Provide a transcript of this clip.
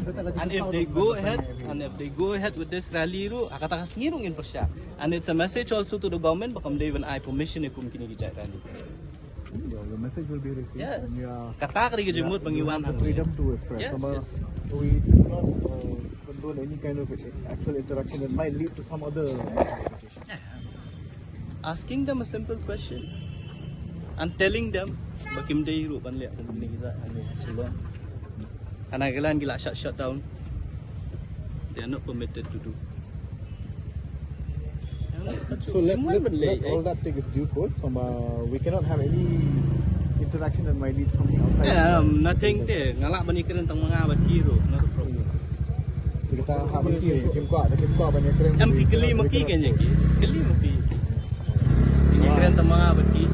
And if they go ahead with this rally ru akata kasngirong in Persia. And it's a message also to the government bakam they when I permission ikum kini gijay rally. The message will be received. Yes. And Kata kari gijimut pangiwan the freedom to express. Yes, yes. We do not condone any kind of actual interaction that might lead to some other complication. Asking them a simple question and telling them bakim day ru panli akum kini gijay silon. Anagalan gila shut down. They are not permitted to do. So let all that take its due course. We cannot have any interaction that might lead to something outside. Yeah, nothing there. Ngalak bani keren tang mga bat kiro, not a problem. Kita habis kim ko banyak keren. Am kikeli maki kanya ki. Keli maki. Ini keren tang mga bat ki.